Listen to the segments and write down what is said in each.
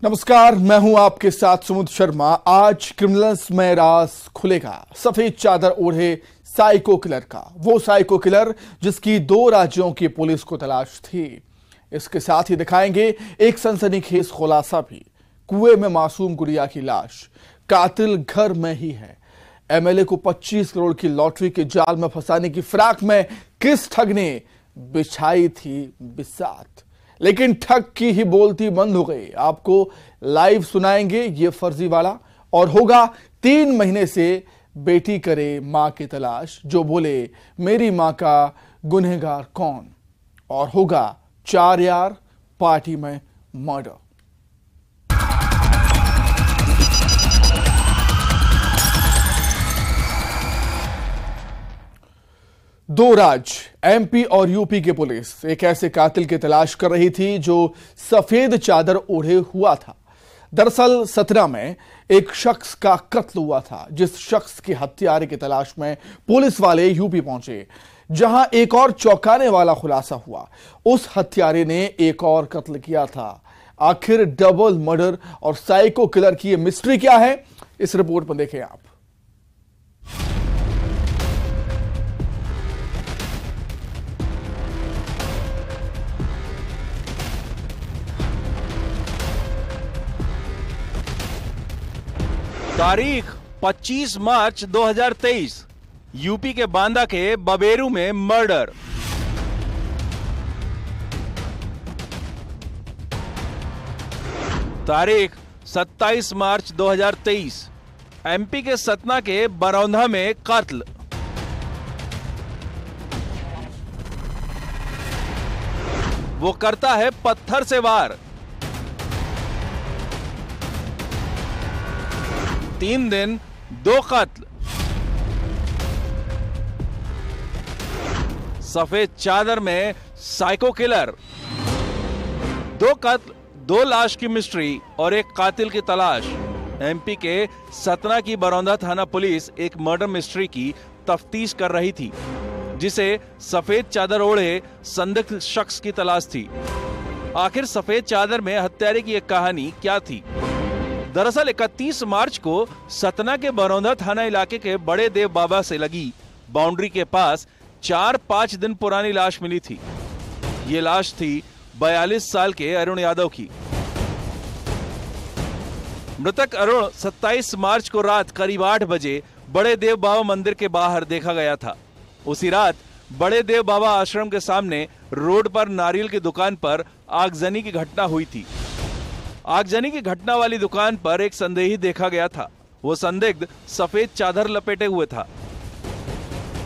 नमस्कार, मैं हूं आपके साथ सुमुद शर्मा। आज क्रिमिनल्स में राज खुलेगा सफेद चादर ओढ़े साइको किलर का। वो साइको किलर जिसकी 2 राज्यों की पुलिस को तलाश थी। इसके साथ ही दिखाएंगे एक सनसनीखेज खुलासा भी। कुएं में मासूम गुड़िया की लाश, कातिल घर में ही है। एमएलए को 25 करोड़ की लॉटरी के जाल में फंसाने की फिराक में किस ठग ने बिछाई थी बिसात, लेकिन ठग की ही बोलती बंद हो गई। आपको लाइव सुनाएंगे ये फर्जी वाला। और होगा 3 महीने से बेटी करे मां की तलाश, जो बोले मेरी मां का गुनहगार कौन। और होगा 4 यार पार्टी में मर्डर। दो राज्य एमपी और यूपी की पुलिस एक ऐसे कातिल की तलाश कर रही थी जो सफेद चादर ओढ़े हुआ था। दरअसल 17 में एक शख्स का कत्ल हुआ था। जिस शख्स की हत्यारे की तलाश में पुलिस वाले यूपी पहुंचे, जहां एक और चौंकाने वाला खुलासा हुआ। उस हत्यारे ने एक और कत्ल किया था। आखिर डबल मर्डर और साइको किलर की यह मिस्ट्री क्या है, इस रिपोर्ट में देखें आप। तारीख 25 मार्च 2023, यूपी के बांदा के बबेरू में मर्डर। तारीख 27 मार्च 2023, एमपी के सतना के बरौंधा में कत्ल। वो करता है पत्थर से वार। 3 दिन 2 कत्ल। सफेद चादर में साइको किलर। 2 कत्ल, 2 लाश की मिस्ट्री और एक कातिल की तलाश। एमपी के सतना की बरौंधा थाना पुलिस एक मर्डर मिस्ट्री की तफ्तीश कर रही थी, जिसे सफेद चादर ओढ़े संदिग्ध शख्स की तलाश थी। आखिर सफेद चादर में हत्यारे की एक कहानी क्या थी? दरअसल 31 मार्च को सतना के बरौंधा थाना इलाके के बड़े देव बाबा से लगी बाउंड्री के पास 4-5 दिन पुरानी लाश मिली थी। ये लाश थी 42 साल के अरुण यादव की। मृतक अरुण 27 मार्च को रात करीब 8 बजे बड़े देव बाबा मंदिर के बाहर देखा गया था। उसी रात बड़े देव बाबा आश्रम के सामने रोड पर नारियल की दुकान पर आगजनी की घटना हुई थी। आगजनी की घटना वाली दुकान पर एक संदेही देखा गया था। वो संदिग्ध सफेद चादर लपेटे हुए था।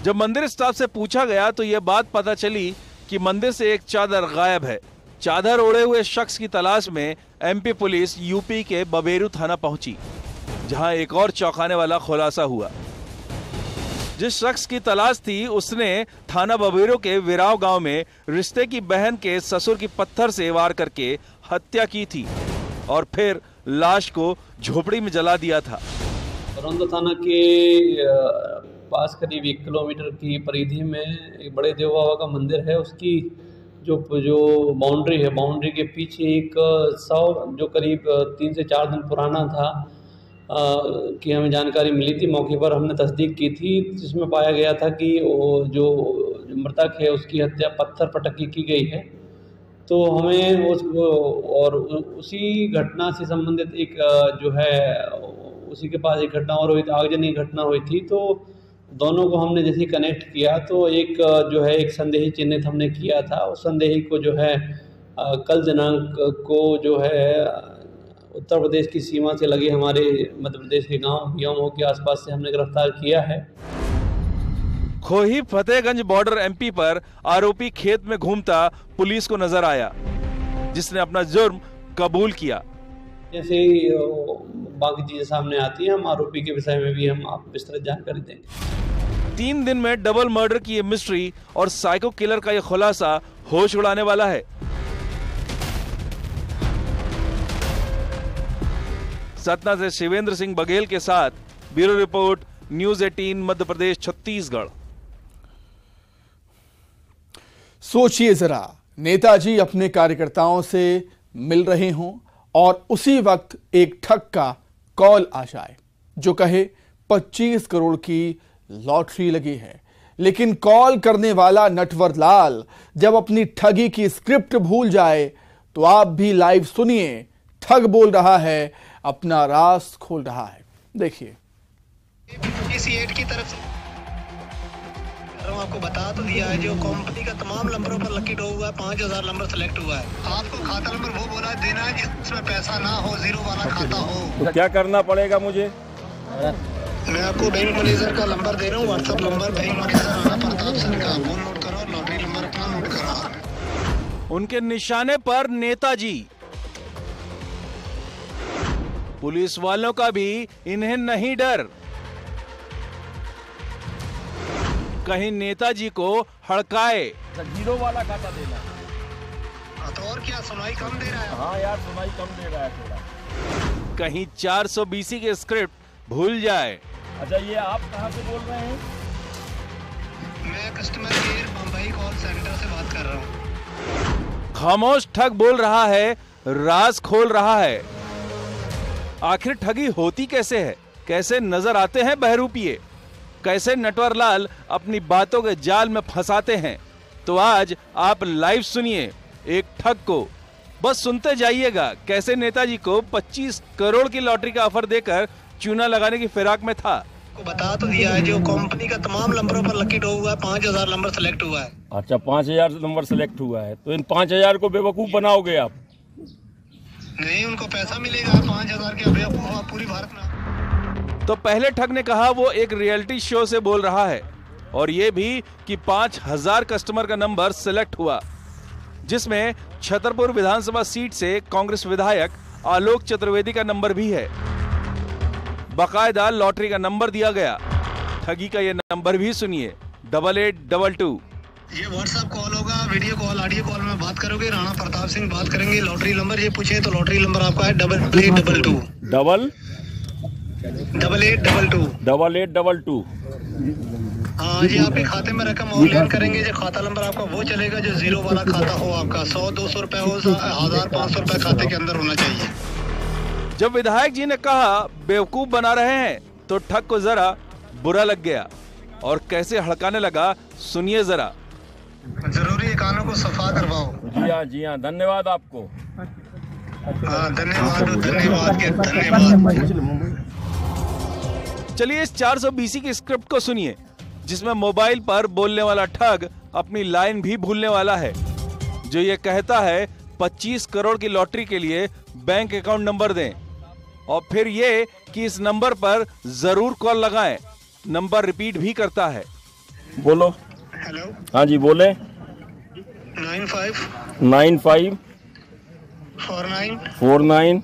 जब मंदिर स्टाफ से पूछा गया तो यह बात पता चली कि मंदिर से एक चादर गायब है। चादर ओढ़े हुए शख्स की तलाश में एमपी पुलिस यूपी के बबेरू थाना पहुंची, जहां एक और चौंकाने वाला खुलासा हुआ। जिस शख्स की तलाश थी उसने थाना बबेरू के विराव गांव में रिश्ते की बहन के ससुर की पत्थर से वार करके हत्या की थी और फिर लाश को झोपड़ी में जला दिया था। बरौंधा थाना के पास करीब 1 किलोमीटर की परिधि में एक बड़े देव बाबा का मंदिर है। उसकी जो बाउंड्री है, बाउंड्री के पीछे एक शव जो करीब 3 से 4 दिन पुराना था कि हमें जानकारी मिली थी। मौके पर हमने तस्दीक की थी, जिसमें पाया गया था कि वो जो मृतक है उसकी हत्या पत्थर पटकी की गई है। तो हमें उसी घटना से संबंधित एक जो है उसी के पास एक घटना और हुई थी, आगजनी घटना हुई थी। तो दोनों को हमने जैसे कनेक्ट किया तो एक जो है एक संदेही चिन्हित हमने किया था। उस संदेही को जो है कल दिनांक को जो है उत्तर प्रदेश की सीमा से लगे हमारे मध्य प्रदेश के गांव यमो के आसपास से हमने गिरफ्तार किया है। खोही फतेहगंज बॉर्डर एमपी पर आरोपी खेत में घूमता पुलिस को नजर आया, जिसने अपना जुर्म कबूल किया। जैसे ही बाकी चीजें सामने आती हैं, हम आरोपी के विषय में भी हम आप विस्तृत जानकारी देंगे। 3 दिन में डबल मर्डर की ये मिस्ट्री और साइको किलर का ये खुलासा होश उड़ाने वाला है। सतना से शिवेंद्र सिंह बघेल के साथ bureau report, news 18 Madhya Pradesh Chhattisgarh. सोचिए जरा, नेताजी अपने कार्यकर्ताओं से मिल रहे हों और उसी वक्त एक ठग का कॉल आ जाए जो कहे 25 करोड़ की लॉटरी लगी है। लेकिन कॉल करने वाला नटवर लाल जब अपनी ठगी की स्क्रिप्ट भूल जाए तो आप भी लाइव सुनिए, ठग बोल रहा है, अपना राज खोल रहा है। देखिए। की तरफ से आपको बता तो दिया है, जो कंपनी का तमाम नंबरों पर लकी ड्रॉ हुआ है, 5000 नंबर सेलेक्ट हुआ है। आपको खाता नंबर वो बोला देना है जिसमें पैसा ना हो, जीरो वाला खाता हो। तो क्या करना पड़ेगा मुझे? मैं आपको बैंक मैनेजर का नंबर दे रहा हूँ, WhatsApp number, bank manager Rana Pratap Singh का, वो नोट करो, लॉटरी नंबर अपना नोट करो। उनके निशाने पर नेताजी। पुलिस वालों का भी इन्हें नहीं डर, कहीं नेताजी को हड़काए। जीरो वाला खाता देना। तो और क्या, सुनाई कम दे रहा है? हाँ यार, सुनाई कम दे रहा है थोड़ा। कहीं 420 की स्क्रिप्ट भूल जाए। अच्छा, ये आप कहाँ से बोल रहे हैं? मैं customer care Bombay call centre से बात कर रहा हूँ। खामोश ठग बोल रहा है, राज खोल रहा है। आखिर ठगी होती कैसे है, कैसे नजर आते हैं बहरूपिये, कैसे नटवर लाल अपनी बातों के जाल में फंसाते हैं, तो आज आप लाइव सुनिए एक ठग को। बस सुनते जाइएगा कैसे नेताजी को 25 करोड़ की लॉटरी का ऑफर देकर चूना लगाने की फिराक में था। को बता तो दिया है, जो कंपनी का तमाम नंबरों पर लकी ड्रॉ हुआ है, 5000 नंबर सेलेक्ट हुआ है। अच्छा, 5000 नंबर सेलेक्ट हुआ है, तो इन 5000 को बेवकूफ बनाओगे आप? नहीं, उनको पैसा मिलेगा 5000 के बेवकूफ पूरी भारत में। तो पहले ठग ने कहा वो एक रियलिटी शो से बोल रहा है, और ये भी कि 5000 कस्टमर का नंबर सेलेक्ट हुआ, जिसमें छतरपुर विधानसभा सीट से कांग्रेस विधायक आलोक चतुर्वेदी का नंबर भी है। बाकायदा लॉटरी का नंबर दिया गया। ठगी का ये नंबर भी सुनिए, 8822। ये व्हाट्सएप कॉल होगा, वीडियो कॉल, ऑडियो कॉल में बात करोगे, राणा प्रताप सिंह बात करेंगे। लॉटरी नंबर ये पूछे तो लॉटरी नंबर आपका है 8822 8822। हाँ जी, आपके खाते में रकम ऑनलाइन करेंगे, जो खाता नंबर आपका वो चलेगा जो जीरो वाला खाता हो आपका। 100-200 रुपए हो, 1500 रुपए खाते के अंदर होना चाहिए। जब विधायक जी ने कहा बेवकूफ बना रहे हैं तो ठग को जरा बुरा लग गया और कैसे हड़काने लगा, सुनिए जरा। जरूरी है, कानों को सफा करवाओ। जी हाँ, धन्यवाद आपको। हाँ, धन्यवाद। चलिए इस 420 की स्क्रिप्ट को सुनिए, जिसमें मोबाइल पर बोलने वाला ठग अपनी लाइन भी भूलने वाला है, जो ये कहता है 25 करोड़ की लॉटरी के लिए बैंक अकाउंट नंबर दें, और फिर ये कि इस नंबर पर जरूर कॉल लगाएं। नंबर रिपीट भी करता है। बोलो। हेलो। हाँ जी, बोले। 95 49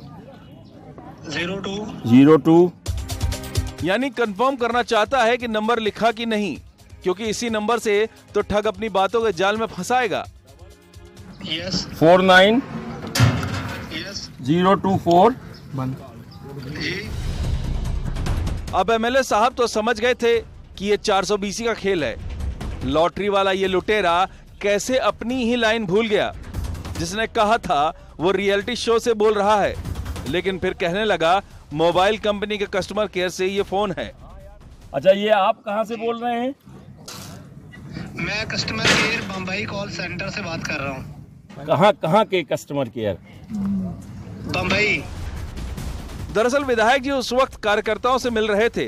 02 यानी कंफर्म करना चाहता है कि नंबर लिखा कि नहीं, क्योंकि इसी नंबर से तो ठग अपनी बातों के जाल में फंसाएगा। 49 024 अब एमएलए साहब तो समझ गए थे कि ये 420 का खेल है। लॉटरी वाला ये लुटेरा कैसे अपनी ही लाइन भूल गया, जिसने कहा था वो रियलिटी शो से बोल रहा है, लेकिन फिर कहने लगा मोबाइल कंपनी के कस्टमर केयर से ये फोन है। अच्छा, ये आप कहां से बोल रहे हैं? मैं customer care Bombay call centre से बात कर रहा हूँ। कहां के कस्टमर केयर? बम्बई। दरअसल विधायक जी उस वक्त कार्यकर्ताओं से मिल रहे थे,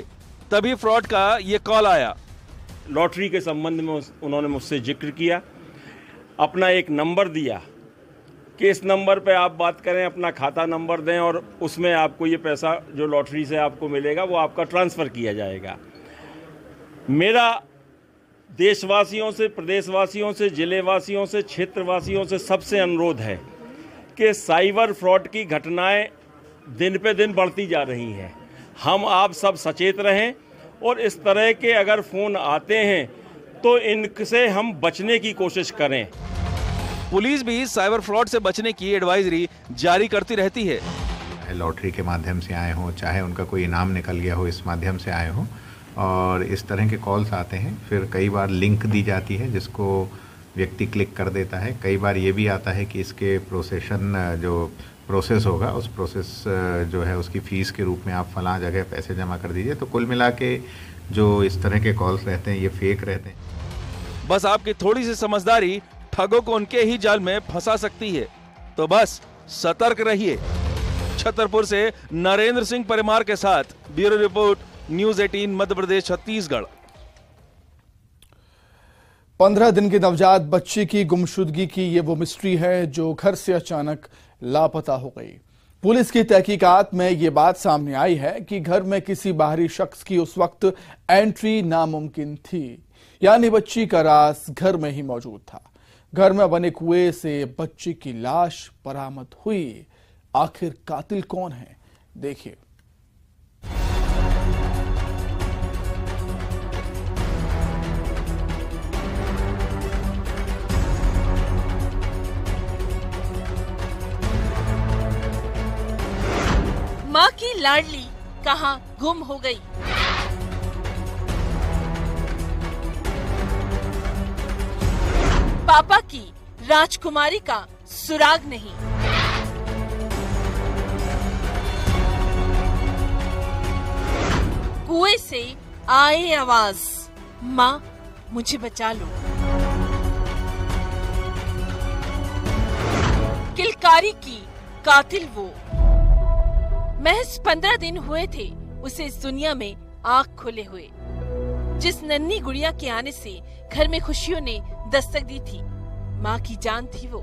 तभी फ्रॉड का ये कॉल आया। लॉटरी के संबंध में उन्होंने मुझसे जिक्र किया, अपना एक नंबर दिया कि इस नंबर पे आप बात करें, अपना खाता नंबर दें और उसमें आपको ये पैसा जो लॉटरी से आपको मिलेगा वो आपका ट्रांसफ़र किया जाएगा। मेरा देशवासियों से, प्रदेशवासियों से, जिलेवासियों से, क्षेत्रवासियों से सबसे अनुरोध है कि साइबर फ्रॉड की घटनाएं दिन पे दिन बढ़ती जा रही हैं। हम आप सब सचेत रहें और इस तरह के अगर फ़ोन आते हैं तो इनसे हम बचने की कोशिश करें। पुलिस भी साइबर फ्रॉड से बचने की एडवाइजरी जारी करती रहती है। लॉटरी के माध्यम से आए हों, चाहे उनका कोई इनाम निकल गया हो, इस माध्यम से आए हों, और इस तरह के कॉल्स आते हैं। फिर कई बार लिंक दी जाती है जिसको व्यक्ति क्लिक कर देता है। कई बार ये भी आता है कि इसके प्रोसेशन जो प्रोसेस होगा, उस प्रोसेस जो है उसकी फ़ीस के रूप में आप फलां जगह पैसे जमा कर दीजिए। तो कुल मिला के जो इस तरह के कॉल्स रहते हैं ये फेक रहते हैं। बस आपकी थोड़ी सी समझदारी ठगों को उनके ही जाल में फंसा सकती है, तो बस सतर्क रहिए। छतरपुर से नरेंद्र सिंह परमार के साथ bureau report, news 18 Madhya Pradesh Chhattisgarh. 15 दिन की नवजात बच्ची की गुमशुदगी की ये वो मिस्ट्री है जो घर से अचानक लापता हो गई। पुलिस की तहकीकात में ये बात सामने आई है कि घर में किसी बाहरी शख्स की उस वक्त एंट्री नामुमकिन थी, यानी बच्ची का राज घर में ही मौजूद था। घर में बने कुएं से बच्ची की लाश बरामद हुई। आखिर कातिल कौन है, देखिए। माँ की लाडली कहाँ गुम हो गई? पापा की राजकुमारी का सुराग नहीं। कुएं से आए आवाज, माँ मुझे बचा लो। किलकारी की कातिल वो। महज 15 दिन हुए थे उसे इस दुनिया में आँख खोले हुए। जिस नन्ही गुड़िया के आने से घर में खुशियों ने दस्तक दी थी, माँ की जान थी वो।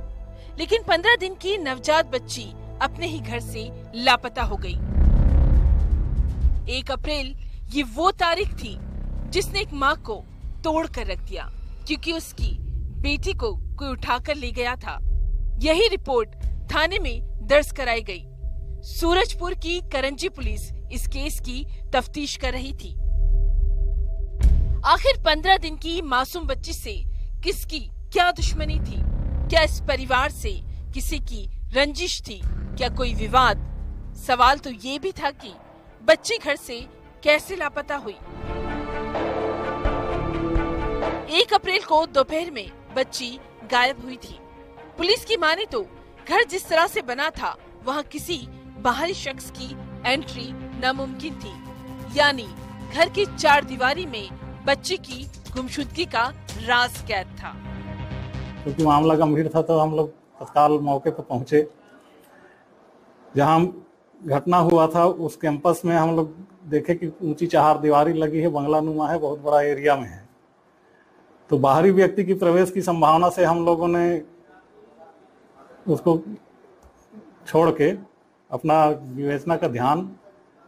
लेकिन 15 दिन की नवजात बच्ची अपने ही घर से लापता हो गई। 1 अप्रैल ये वो तारीख थी जिसने एक माँ को तोड़ कर रख दिया, क्योंकि उसकी बेटी को कोई उठाकर ले गया था। यही रिपोर्ट थाने में दर्ज कराई गई। सूरजपुर की करंजी पुलिस इस केस की तफ्तीश कर रही थी। आखिर 15 दिन की मासूम बच्ची से किसकी क्या दुश्मनी थी? क्या इस परिवार से किसी की रंजिश थी? क्या कोई विवाद? सवाल तो ये भी था कि बच्ची घर से कैसे लापता हुई। 1 अप्रैल को दोपहर में बच्ची गायब हुई थी। पुलिस की माने तो घर जिस तरह से बना था वहाँ किसी बाहरी शख्स की एंट्री नामुमकिन थी, यानी घर की 4 दीवारी में बच्ची की गुमशुदगी का राज कैद था। क्योंकि मामला गंभीर था तो हम लोग तत्काल मौके पर पहुंचे। जहां घटना हुआ था उस कैंपस में हम लोग देखे कि ऊंची 4 दीवारी लगी है, बंगला नुमा है, बहुत बड़ा एरिया में है। तो बाहरी व्यक्ति की प्रवेश की संभावना से हम लोगों ने उसको छोड़ के अपना विवेचना का ध्यान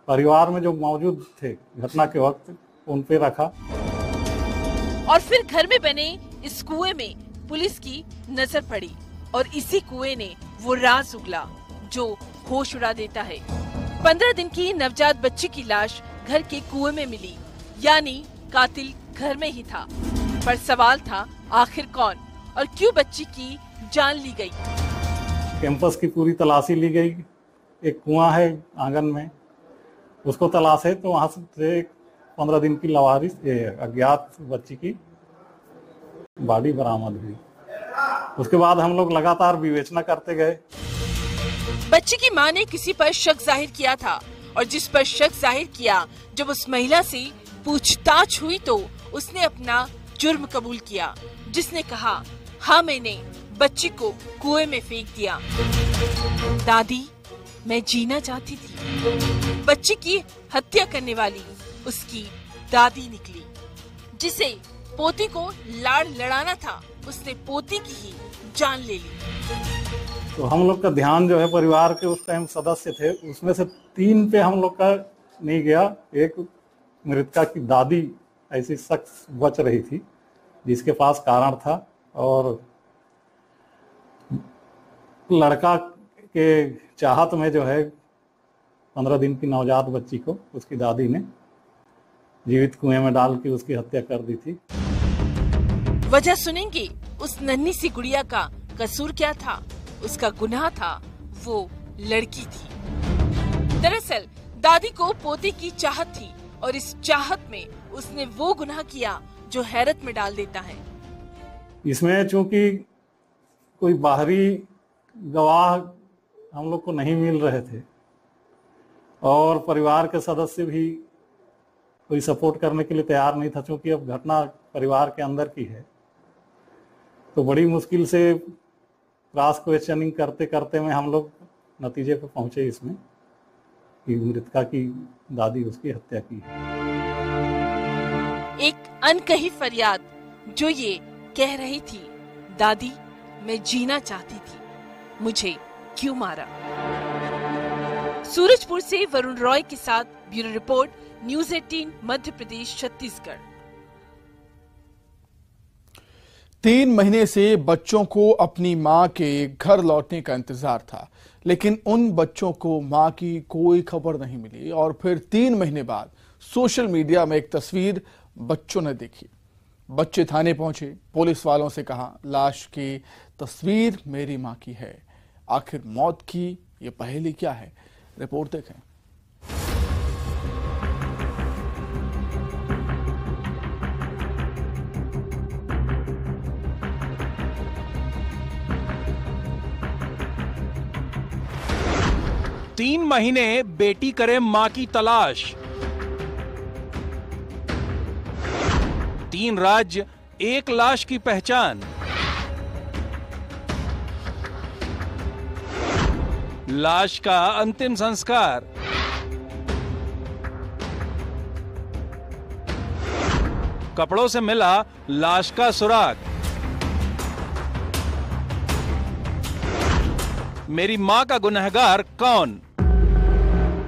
परिवार में जो मौजूद थे घटना के वक्त उन पे रखा। और फिर घर में बने इस कुएं में पुलिस की नजर पड़ी और इसी कुएं ने वो राज उगला जो होश उड़ा देता है। 15 दिन की नवजात बच्ची की लाश घर के कुएं में मिली, यानी कातिल घर में ही था। पर सवाल था आखिर कौन और क्यों बच्ची की जान ली गई। कैंपस की पूरी तलाशी ली गई। एक कुआं है आंगन में, उसको तलाशे तो वहां से 15 दिन की लवारिस अज्ञात बच्ची की बॉडी बरामद हुई। उसके बाद हम लोग लगातार विवेचना करते गए। बच्ची की मां ने किसी पर शक जाहिर किया था और जिस पर शक जाहिर किया, जब उस महिला से पूछताछ हुई तो उसने अपना जुर्म कबूल किया, जिसने कहा हाँ मैंने बच्ची को कुएं में फेंक दिया। दादी मैं जीना चाहती थी। बच्ची की हत्या करने वाली उसकी दादी निकली। जिसे पोती को लाड़ लड़ाना था उसने पोती की ही जान ले ली। तो हम लोग का ध्यान जो है परिवार के उस टाइम सदस्य थे उसमें से 3 पे हम लोग का नहीं गया। एक मृतका की दादी ऐसी शख्स बच रही थी जिसके पास कारण था, और लड़का के चाहत में जो है 15 दिन की नवजात बच्ची को उसकी दादी ने जीवित कुएं में डाल के उसकी हत्या कर दी थी। वजह सुनेंगे उस नन्ही सी गुड़िया का कसूर क्या था। उसका गुनाह था वो लड़की थी। दरअसल दादी को पोते की चाहत थी और इस चाहत में उसने वो गुनाह किया जो हैरत में डाल देता है। इसमें चूंकि कोई बाहरी गवाह हम लोग को नहीं मिल रहे थे और परिवार के सदस्य भी कोई सपोर्ट करने के लिए तैयार नहीं था, क्योंकि अब घटना परिवार के अंदर की है। तो बड़ी मुश्किल से क्रॉस क्वेश्चनिंग करते करते में हम लोग नतीजे पे पहुंचे इसमें कि मृतका की दादी उसकी हत्या की है। एक अनकही फरियाद जो ये कह रही थी, दादी मैं जीना चाहती थी, मुझे क्यों मारा। सूरजपुर से वरुण रॉय के साथ bureau report, news 18 Madhya Pradesh Chhattisgarh. 3 महीने से बच्चों को अपनी मां के घर लौटने का इंतजार था, लेकिन उन बच्चों को मां की कोई खबर नहीं मिली। और फिर 3 महीने बाद सोशल मीडिया में एक तस्वीर बच्चों ने देखी। बच्चे थाने पहुंचे, पुलिस वालों से कहा लाश की तस्वीर मेरी मां की है। आखिर मौत की ये पहेली क्या है, रिपोर्ट देखें। तीन महीने बेटी करे मां की तलाश। 3 राज्य, 1 लाश की पहचान। लाश का अंतिम संस्कार। कपड़ों से मिला लाश का सुराग। मेरी मां का गुनहगार कौन?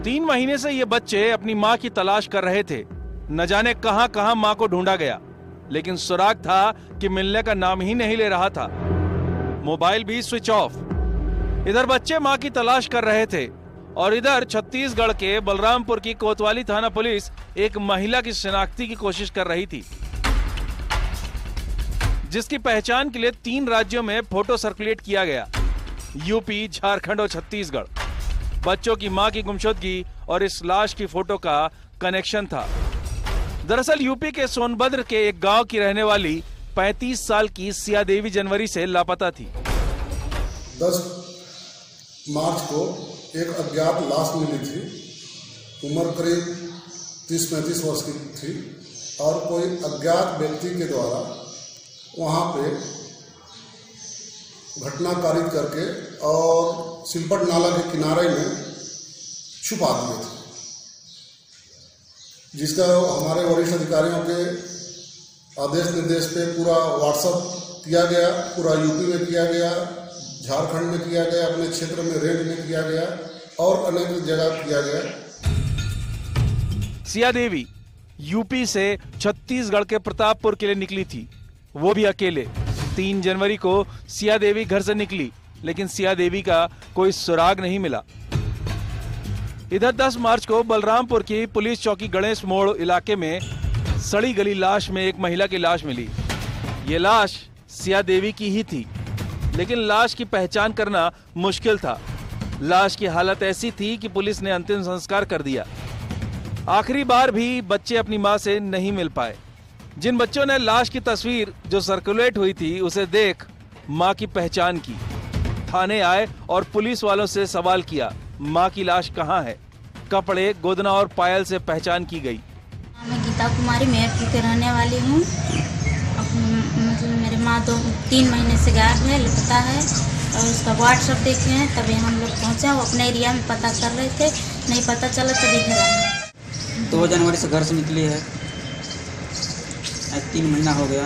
3 महीने से ये बच्चे अपनी मां की तलाश कर रहे थे। न जाने कहां कहां मां को ढूंढा गया, लेकिन सुराग था कि मिलने का नाम ही नहीं ले रहा था। मोबाइल भी स्विच ऑफ। इधर बच्चे मां की तलाश कर रहे थे और इधर छत्तीसगढ़ के बलरामपुर की कोतवाली थाना पुलिस एक महिला की शिनाख्ती की कोशिश कर रही थी, जिसकी पहचान के लिए 3 राज्यों में फोटो सर्कुलेट किया गया, यूपी, झारखंड और छत्तीसगढ़। बच्चों की मां की गुमशुदगी और इस लाश की फोटो का कनेक्शन था। दरअसल यूपी के सोनभद्र के एक गांव की रहने वाली 35 साल की सिया देवी जनवरी से लापता थी। 10 मार्च को एक अज्ञात लाश मिली थी। उम्र करीब 30-35 वर्ष की थी और कोई अज्ञात व्यक्ति के द्वारा वहां पे घटना कारित करके और सिलपट नाला के किनारे में छुपा दिए थे, जिसका हमारे वरिष्ठ अधिकारियों के आदेश निर्देश पे पूरा व्हाट्सएप किया गया, पूरा यूपी में किया गया, झारखंड में किया गया, अपने क्षेत्र में रेड में किया गया और अनेक जगह किया गया। सिया देवी यूपी से छत्तीसगढ़ के प्रतापपुर के लिए निकली थी, वो भी अकेले। 3 जनवरी को सिया देवी घर से निकली, लेकिन सिया देवी का कोई सुराग नहीं मिला। इधर 10 मार्च को बलरामपुर की पुलिस चौकी गणेश मोड़ इलाके में सड़ी गली लाश में एक महिला की लाश मिली। ये लाश सिया देवी की ही थी, लेकिन लाश की पहचान करना मुश्किल था। लाश की हालत ऐसी थी कि पुलिस ने अंतिम संस्कार कर दिया। आखिरी बार भी बच्चे अपनी मां से नहीं मिल पाए। जिन बच्चों ने लाश की तस्वीर जो सर्कुलेट हुई थी उसे देख मां की पहचान की, थाने आए और पुलिस वालों से सवाल किया, मां की लाश कहां है? कपड़े, गोदना और पायल से पहचान की गई। मैं गीता कुमारी मेहरपुर के रहने वाली हूँ। मतलब मेरी माँ 3 महीने से गायब है, लापता है और उसका व्हाट्सएप देखे हैं, तभी हम लोग पहुँचे। वो अपने एरिया में पता कर रहे थे, नहीं पता चला तभी घर आए। 2 जनवरी से घर से निकली है, 3 महीना हो गया।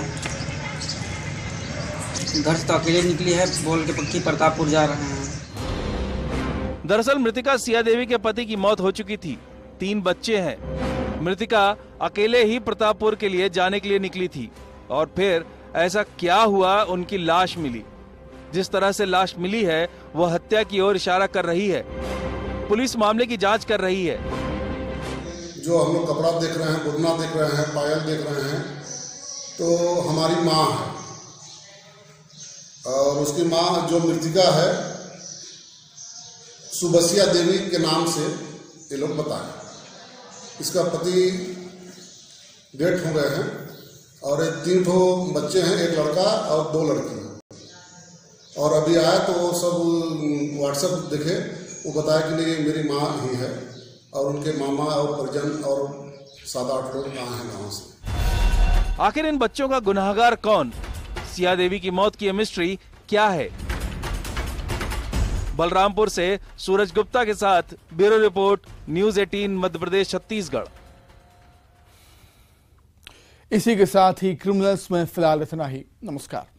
घर से तो अकेले निकली है, बोल के पक्की प्रतापपुर जा रहे हैं। दरअसल मृतिका सिया देवी के पति की मौत हो चुकी थी, 3 बच्चे हैं। मृतिका अकेले ही प्रतापपुर के लिए जाने के लिए निकली थी और फिर ऐसा क्या हुआ, उनकी लाश मिली। जिस तरह से लाश मिली है वह हत्या की ओर इशारा कर रही है। पुलिस मामले की जांच कर रही है। जो हम लोग कपड़ा देख रहे हैं, गोदना देख रहे हैं, पायल देख रहे हैं, तो हमारी माँ है और उसकी माँ जो मृतिका है सुबसिया देवी के नाम से ये लोग बताएं। इसका पति डेथ हो गए हैं और 3 ठो बच्चे हैं, 1 लड़का और 2 लड़की। और अभी आया तो वो सब व्हाट्सएप देखे, वो बताया कि नहीं ये मेरी माँ ही है और उनके मामा और परिजन और 7-8 लोग आए हैं गाँव से। आखिर इन बच्चों का गुनाहगार कौन? सिया देवी की मौत की मिस्ट्री क्या है? बलरामपुर से सूरज गुप्ता के साथ bureau report, news 18 Madhya Pradesh Chhattisgarh. इसी के साथ ही क्रिमिनल्स में फिलहाल इतना ही। नमस्कार।